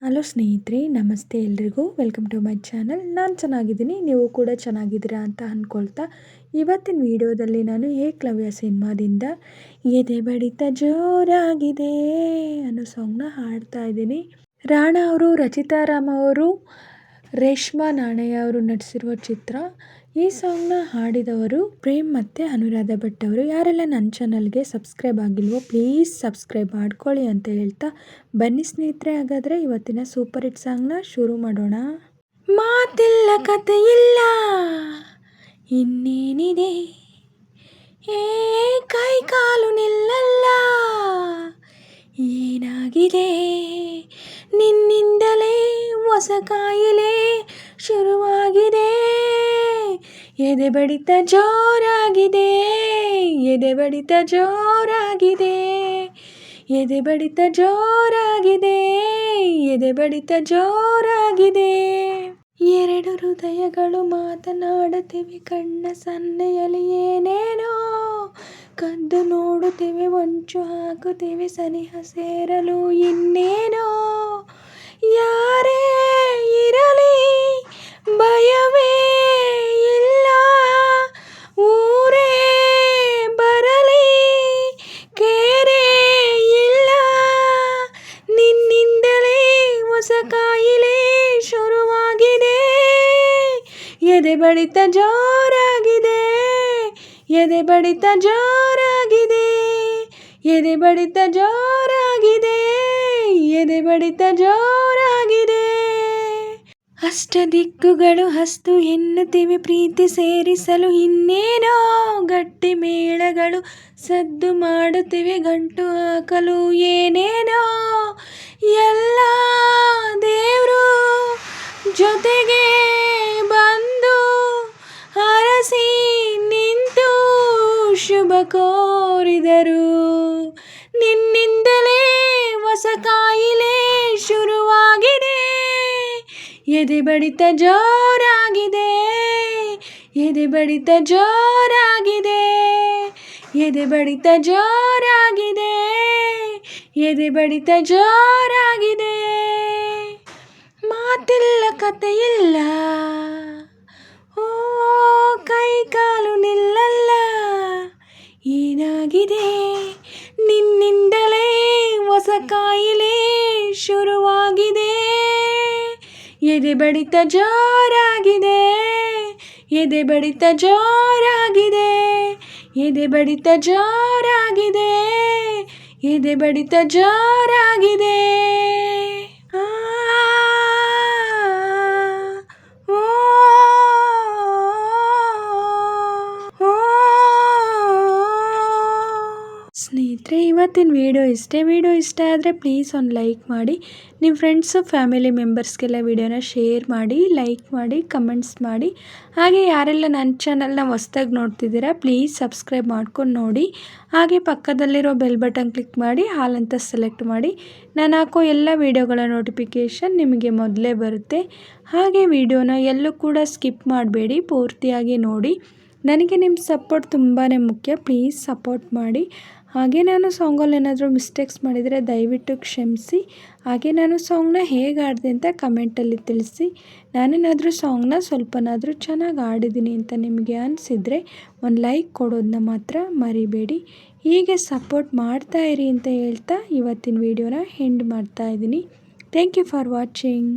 Hello ಸ್ನೇಹಿತರೆ, ನಮಸ್ತೆ ಎಲ್ರಿಗೂ. Welcome to my channel. ನಾನು ಚೆನ್ನಾಗಿದ್ದೀನಿ, ನೀವು ಕೂಡ ಚೆನ್ನಾಗಿದ್ದೀರಾ ಅಂತ ಅಂದ್ಕೊಳ್ತಾ ಇವತ್ತಿನ ವಿಡಿಯೋದಲ್ಲಿ ನಾನು ಏಕಲವ್ಯ ಸಿನಿಮಾದಿಂದ ಎದೆ ಬಡಿತ ಜೋರಾಗಿದೆ ಅನ್ನೋ ಸಾಂಗ್ನ ಹಾಡ್ತಾ ಇದ್ದೀನಿ. ರಾಣಾ ಅವರು, ರಚಿತಾ ರಾಮ್ ಅವರು, ರೇಷ್ಮಾ ನಾಣಯ್ಯ ಅವರು ನಟಿಸಿರುವ ಚಿತ್ರ. ಈ ಸಾಂಗ್ನ ಹಾಡಿದವರು ಪ್ರೇಮ್ ಮತ್ತು ಅನುರಾಧ ಭಟ್ ಅವರು. ಯಾರೆಲ್ಲ ನನ್ನ ಚಾನಲ್ಗೆ ಸಬ್ಸ್ಕ್ರೈಬ್ ಆಗಿಲ್ವೋ ಪ್ಲೀಸ್ ಸಬ್ಸ್ಕ್ರೈಬ್ ಮಾಡ್ಕೊಳ್ಳಿ ಅಂತ ಹೇಳ್ತಾ ಬನ್ನಿ ಸ್ನೇಹಿತರೆ, ಹಾಗಾದರೆ ಇವತ್ತಿನ ಸೂಪರ್ ಹಿಟ್ ಸಾಂಗ್ನ ಶುರು ಮಾಡೋಣ. ಮಾತಿಲ್ಲ ಕತೆ ಇಲ್ಲ ಇನ್ನೇನಿದೆ, ಕೈ ಕಾಲು ನಿಲ್ಲಲ್ಲ, ಏನಾಗಿದೆ ನಿನ್ನಿಂದಲೇ ಹೊಸ ಕಾಯಿಲೆ ಶುರುವಾಗಿದೆ, ಎದೆ ಬಡಿತ ಜೋರಾಗಿದೆ, ಎದೆ ಬಡಿತ ಜೋರಾಗಿದೆ, ಎದೆ ಬಡಿತ ಜೋರಾಗಿದೆ, ಎದೆ ಬಡಿತ ಜೋರಾಗಿದೆ. ಎರಡು ಹೃದಯಗಳು ಮಾತನಾಡುತ್ತಿವೆ, ಕಣ್ಣ ಸನ್ನೆಯಲ್ಲಿ ಏನೇನೋ ಕದ್ದು ನೋಡುತ್ತಿವೆ, ಹೊಂಚು ಹಾಕುತ್ತಿವೆ, ಸನಿಹ ಸೇರಲು ಇನ್ನೇನೋ. ಯಾರೇ ಇರಲಿ ಭಯವೇ ಇಲ್ಲ, ಊರೇ ಬರಲಿ ಕೇರೆ ಇಲ್ಲ, ನಿನ್ನಿಂದಲೇ ಹೊಸ ಕಾಯಿಲೆ ಶುರುವಾಗಿದೆ, ಎದೆ ಬಡಿತ ಜೋರಾಗಿದೆ, ಎದೆ ಬಡಿತ ಜೋರಾಗಿದೆ, ಎದೆ ಬಡಿತ ಜೋರಾಗಿದೆ, ಎದೆ ಬಡಿತ ಜೋರಾಗಿದೆ. ಅಷ್ಟ ದಿಕ್ಕುಗಳು ಹಸ್ತು ಎನ್ನುತ್ತಿವೆ, ಪ್ರೀತಿ ಸೇರಿಸಲು ಇನ್ನೇನೋ ಗಟ್ಟಿ ಮೇಳಗಳು ಸದ್ದು ಮಾಡುತ್ತಿವೆ, ಗಂಟು ಹಾಕಲು ಏನೇನೋ. ಎಲ್ಲ ದೇವ್ರು ಜೊತೆಗೆ ಬಂದು ಹರಸಿ ನಿಂತು ಶುಭ ಕೋರಿದರು, ನಿನ್ನಿಂದಲೇ ಹೊಸ ಕಾಯಿಲೆ ಶುರುವಾಗಿದೆ, ಎದೆ ಬಡಿತ ಜೋರಾಗಿದೆ, ಎದೆ ಬಡಿತ ಜೋರಾಗಿದೆ, ಎದೆ ಬಡಿತ ಜೋರಾಗಿದೆ, ಎದೆ ಬಡಿತ ಜೋರಾಗಿದೆ. ಮಾತಿಲ್ಲ ಕತೆ ಇಲ್ಲ, ಕೈ ಕಾಲು ನಿಲ್ಲಲ್ಲ, ಏನಾಗಿದೆ ನಿನ್ನಿಂದಲೇ ಹೊಸ ಕಾಯಿಲೆ ಶುರುವಾಗಿದೆ, ಎದೆ ಬಡಿತ ಜೋರಾಗಿದೆ, ಎದೆ ಬಡಿತ ಜೋರಾಗಿದೆ, ಎದೆ ಬಡಿತ ಜೋರಾಗಿದೆ, ಎದೆ ಬಡಿತ ಜೋರಾಗಿದೆ. ಸ್ನೇಹಿತರೆ, ಇವತ್ತಿನ ವಿಡಿಯೋ ಇಷ್ಟೇ. ವಿಡಿಯೋ ಇಷ್ಟ ಆದರೆ ಪ್ಲೀಸ್ ಒಂದು ಲೈಕ್ ಮಾಡಿ, ನಿಮ್ಮ ಫ್ರೆಂಡ್ಸು ಫ್ಯಾಮಿಲಿ ಮೆಂಬರ್ಸ್ಗೆಲ್ಲ ವಿಡಿಯೋನ ಶೇರ್ ಮಾಡಿ, ಲೈಕ್ ಮಾಡಿ, ಕಮೆಂಟ್ಸ್ ಮಾಡಿ. ಹಾಗೆ ಯಾರೆಲ್ಲ ನನ್ನ ಚಾನಲ್ನ ಹೊಸ್ದಾಗಿ ನೋಡ್ತಿದ್ದೀರಾ ಪ್ಲೀಸ್ ಸಬ್ಸ್ಕ್ರೈಬ್ ಮಾಡ್ಕೊಂಡು ನೋಡಿ. ಹಾಗೆ ಪಕ್ಕದಲ್ಲಿರೋ ಬೆಲ್ ಬಟನ್ ಕ್ಲಿಕ್ ಮಾಡಿ ಆಲ್ ಅಂತ ಸೆಲೆಕ್ಟ್ ಮಾಡಿ, ನಾನು ಹಾಕೋ ಎಲ್ಲ ವಿಡಿಯೋಗಳ ನೋಟಿಫಿಕೇಷನ್ ನಿಮಗೆ ಮೊದಲೇ ಬರುತ್ತೆ. ಹಾಗೆ ವಿಡಿಯೋನ ಎಲ್ಲೂ ಕೂಡ ಸ್ಕಿಪ್ ಮಾಡಬೇಡಿ, ಪೂರ್ತಿಯಾಗಿ ನೋಡಿ. ನನಗೆ ನಿಮ್ಮ ಸಪೋರ್ಟ್ ತುಂಬಾ ಮುಖ್ಯ, ಪ್ಲೀಸ್ ಸಪೋರ್ಟ್ ಮಾಡಿ. ಹಾಗೆ ನಾನು ಸಾಂಗಲ್ಲಿ ಏನಾದರೂ ಮಿಸ್ಟೇಕ್ಸ್ ಮಾಡಿದರೆ ದಯವಿಟ್ಟು ಕ್ಷಮಿಸಿ. ಹಾಗೆ ನಾನು ಸಾಂಗ್ನ ಹೇಗೆ ಹಾಡಿದೆ ಅಂತ ಕಮೆಂಟಲ್ಲಿ ತಿಳಿಸಿ. ನಾನೇನಾದರೂ ಸಾಂಗ್ನ ಸ್ವಲ್ಪನಾದರೂ ಚೆನ್ನಾಗಿ ಹಾಡಿದ್ದೀನಿ ಅಂತ ನಿಮಗೆ ಅನಿಸಿದರೆ ಒಂದು ಲೈಕ್ ಕೊಡೋದನ್ನ ಮಾತ್ರ ಮರಿಬೇಡಿ. ಹೀಗೆ ಸಪೋರ್ಟ್ ಮಾಡ್ತಾಯಿರಿ ಅಂತ ಹೇಳ್ತಾ ಇವತ್ತಿನ ವಿಡಿಯೋನ ಎಂಡ್ ಮಾಡ್ತಾಯಿದ್ದೀನಿ. Thank you for watching.